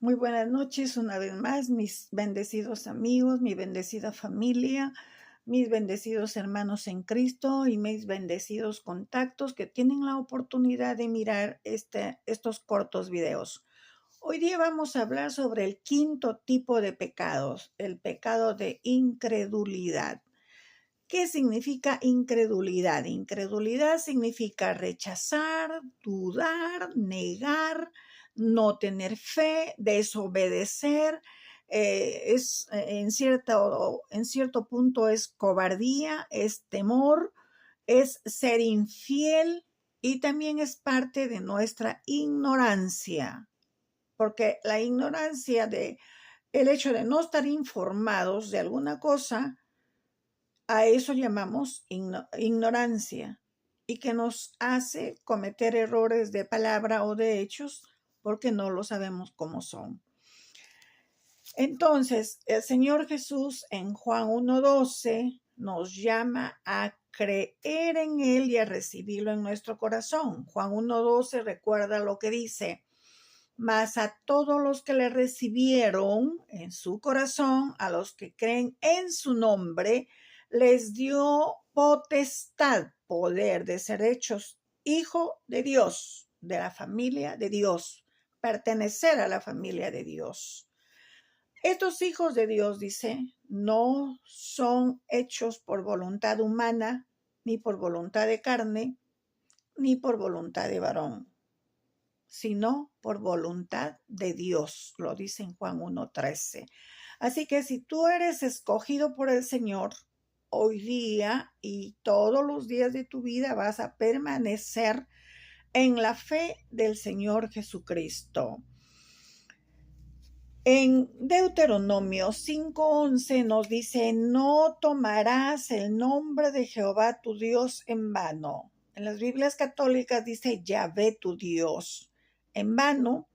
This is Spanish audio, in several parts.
Muy buenas noches, una vez más, mis bendecidos amigos, mi bendecida familia, mis bendecidos hermanos en Cristo y mis bendecidos contactos que tienen la oportunidad de mirar estos cortos videos. Hoy día vamos a hablar sobre el quinto tipo de pecados, el pecado de incredulidad. ¿Qué significa incredulidad? Incredulidad significa rechazar, dudar, negar, no tener fe, desobedecer. En cierto punto es cobardía, es temor, es ser infiel y también es parte de nuestra ignorancia, porque la ignorancia de el hecho de no estar informados de alguna cosa, a eso llamamos ignorancia y que nos hace cometer errores de palabra o de hechos porque no lo sabemos cómo son. Entonces, el Señor Jesús en Juan 1:12 nos llama a creer en Él y a recibirlo en nuestro corazón. Juan 1:12 recuerda lo que dice: mas a todos los que le recibieron en su corazón, a los que creen en su nombre, les dio potestad, poder de ser hechos hijo de Dios, de la familia de Dios, pertenecer a la familia de Dios. Estos hijos de Dios, dice, no son hechos por voluntad humana, ni por voluntad de carne, ni por voluntad de varón, sino por voluntad de Dios, lo dice en Juan 1:13. Así que si tú eres escogido por el Señor, hoy día y todos los días de tu vida vas a permanecer en la fe del Señor Jesucristo. En Deuteronomio 5:11 nos dice: no tomarás el nombre de Jehová tu Dios en vano. En las Biblias católicas dice Yahvé tu Dios en vano,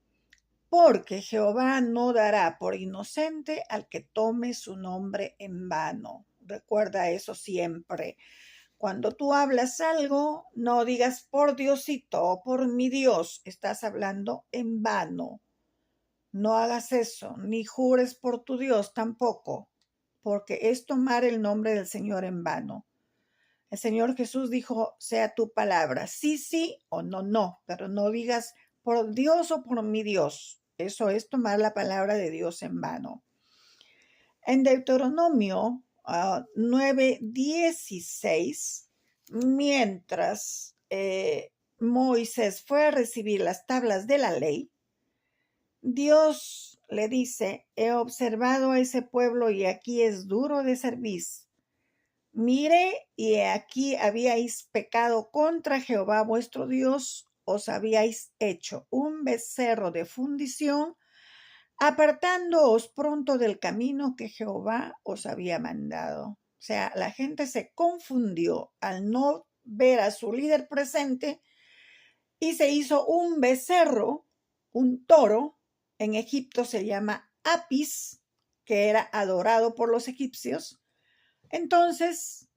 porque Jehová no dará por inocente al que tome su nombre en vano. Recuerda eso siempre. Cuando tú hablas algo, no digas por Diosito o por mi Dios, estás hablando en vano. No hagas eso, ni jures por tu Dios tampoco, porque es tomar el nombre del Señor en vano. El Señor Jesús dijo: sea tu palabra, sí, sí o no, no, pero no digas por Dios o por mi Dios. Eso es tomar la palabra de Dios en vano. En Deuteronomio 9:16, mientras Moisés fue a recibir las tablas de la ley, Dios le dice: he observado a ese pueblo y aquí es duro de cerviz. Mire, y aquí habíais pecado contra Jehová vuestro Dios, os habíais hecho un becerro de fundición, apartándoos pronto del camino que Jehová os había mandado. O sea, la gente se confundió al no ver a su líder presente y se hizo un becerro, un toro. En Egipto se llama Apis, que era adorado por los egipcios. Entonces,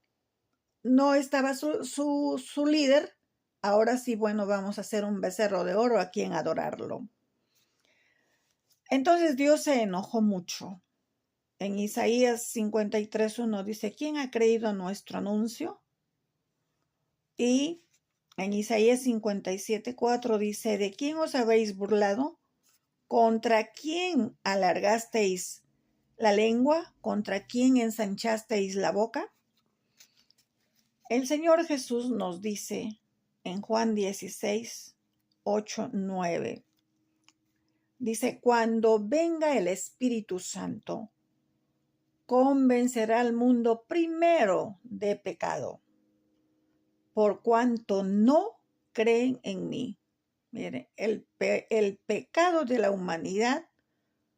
no estaba su líder. Ahora sí, bueno, vamos a hacer un becerro de oro a quien adorarlo. Entonces Dios se enojó mucho. En Isaías 53:1 dice: ¿quién ha creído nuestro anuncio? Y en Isaías 57:4 dice: ¿de quién os habéis burlado? ¿Contra quién alargasteis la lengua? ¿Contra quién ensanchasteis la boca? El Señor Jesús nos dice en Juan 16:8-9, dice: cuando venga el Espíritu Santo, convencerá al mundo primero de pecado, por cuanto no creen en mí. Miren, el pecado de la humanidad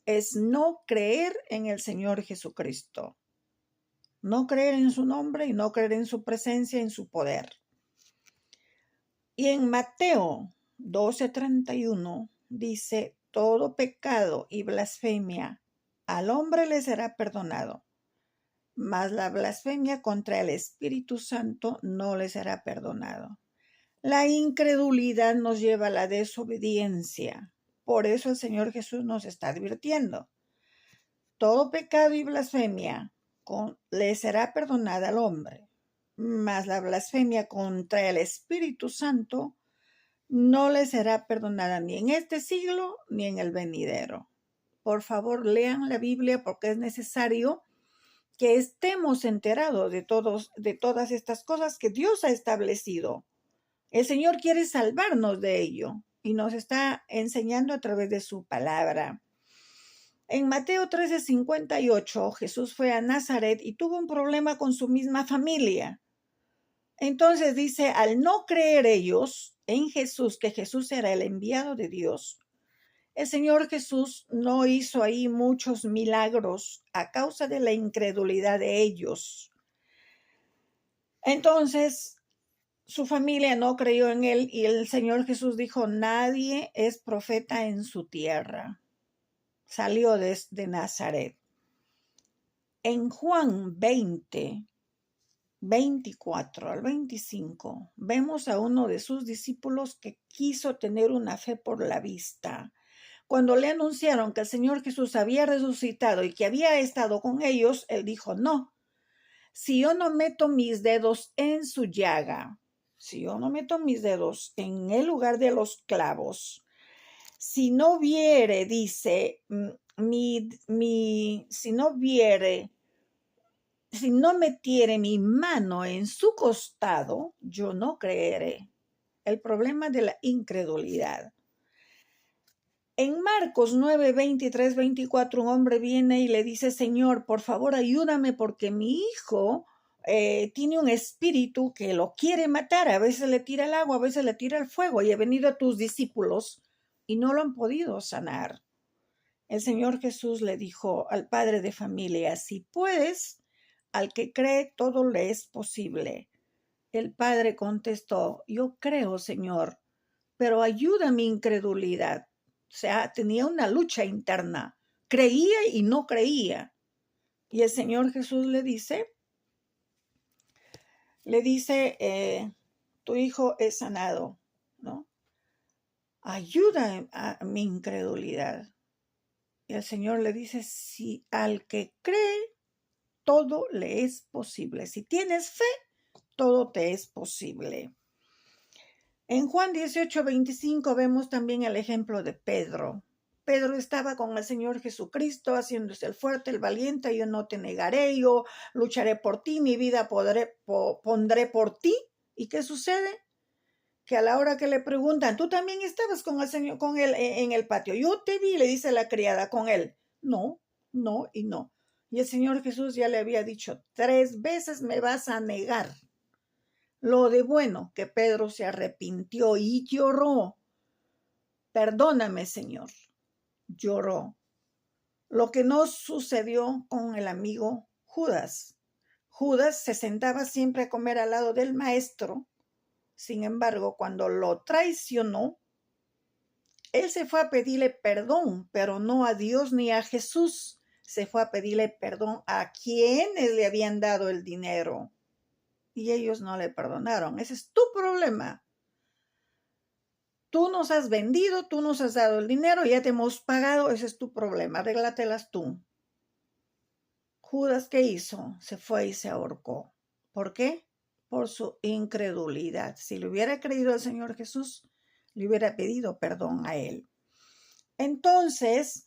es no creer en el Señor Jesucristo, no creer en su nombre y no creer en su presencia, en su poder. Y en Mateo 12:31 dice: todo pecado y blasfemia al hombre le será perdonado, mas la blasfemia contra el Espíritu Santo no le será perdonado. La incredulidad nos lleva a la desobediencia, Por eso el Señor Jesús nos está advirtiendo. Todo pecado y blasfemia le será perdonada al hombre, mas la blasfemia contra el Espíritu Santo no le será perdonada ni en este siglo ni en el venidero. Por favor, lean la Biblia porque es necesario que estemos enterados de todas estas cosas que Dios ha establecido. El Señor quiere salvarnos de ello y nos está enseñando a través de su palabra. En Mateo 13:58, Jesús fue a Nazaret y tuvo un problema con su misma familia. Entonces dice, al no creer ellos en Jesús, que Jesús era el enviado de Dios, el Señor Jesús no hizo ahí muchos milagros a causa de la incredulidad de ellos. Entonces, su familia no creyó en él y el Señor Jesús dijo, nadie es profeta en su tierra. Salió desde Nazaret. En Juan 20, 24 al 25, vemos a uno de sus discípulos que quiso tener una fe por la vista. Cuando le anunciaron que el Señor Jesús había resucitado y que había estado con ellos, él dijo, no, si yo no meto mis dedos en su llaga, si yo no meto mis dedos en el lugar de los clavos, si no viere, dice, si no metiere mi mano en su costado, yo no creeré. El problema de la incredulidad. En Marcos 9, 23, 24, un hombre viene y le dice, Señor, por favor, ayúdame porque mi hijo tiene un espíritu que lo quiere matar. A veces le tira el agua, a veces le tira el fuego. Y he venido a tus discípulos y no lo han podido sanar. El Señor Jesús le dijo al padre de familia, si puedes, al que cree todo le es posible. El padre contestó, yo creo, Señor, pero ayuda mi incredulidad. O sea, tenía una lucha interna. Creía y no creía. Y el Señor Jesús le dice, tu hijo es sanado, ¿no? Ayuda a mi incredulidad. Y el Señor le dice, si al que cree, todo le es posible. Si tienes fe, todo te es posible. En Juan 18, 25 vemos también el ejemplo de Pedro. Pedro estaba con el Señor Jesucristo haciéndose el fuerte, el valiente, yo no te negaré, yo lucharé por ti, mi vida pondré por ti. ¿Y qué sucede? Que a la hora que le preguntan, tú también estabas con el Señor, con él en el patio. Yo te vi, le dice la criada, con él. No, no y no. Y el Señor Jesús ya le había dicho, 3 veces me vas a negar. Lo de bueno que Pedro se arrepintió y lloró. Perdóname, Señor. Lloró. Lo que no sucedió con el amigo Judas. Judas se sentaba siempre a comer al lado del maestro. Sin embargo, cuando lo traicionó, él se fue a pedirle perdón, pero no a Dios ni a Jesús. Se fue a pedirle perdón a quienes le habían dado el dinero. Y ellos no le perdonaron. Ese es tu problema. Tú nos has vendido, tú nos has dado el dinero, ya te hemos pagado, ese es tu problema, arréglatelas tú. Judas, ¿qué hizo? Se fue y se ahorcó. ¿Por qué? Por su incredulidad. Si le hubiera creído al Señor Jesús, le hubiera pedido perdón a él. Entonces,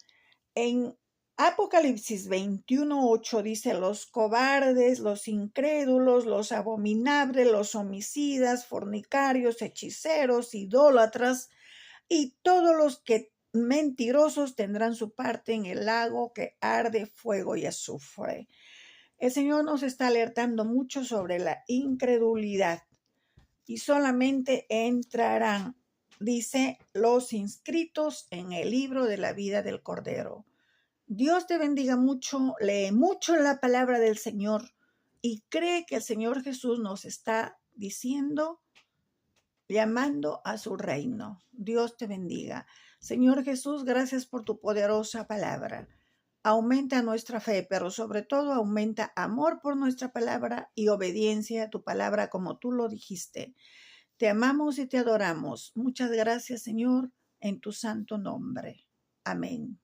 en Apocalipsis 21:8 dice, los cobardes, los incrédulos, los abominables, los homicidas, fornicarios, hechiceros, idólatras y todos los que mentirosos tendrán su parte en el lago que arde fuego y azufre. El Señor nos está alertando mucho sobre la incredulidad y solamente entrarán, dice, los inscritos en el libro de la vida del Cordero. Dios te bendiga mucho, lee mucho la palabra del Señor y cree que el Señor Jesús nos está diciendo, llamando a su reino. Dios te bendiga. Señor Jesús, gracias por tu poderosa palabra. Aumenta nuestra fe, pero sobre todo aumenta amor por nuestra palabra y obediencia a tu palabra como tú lo dijiste. Te amamos y te adoramos. Muchas gracias, Señor. en tu santo nombre. Amén.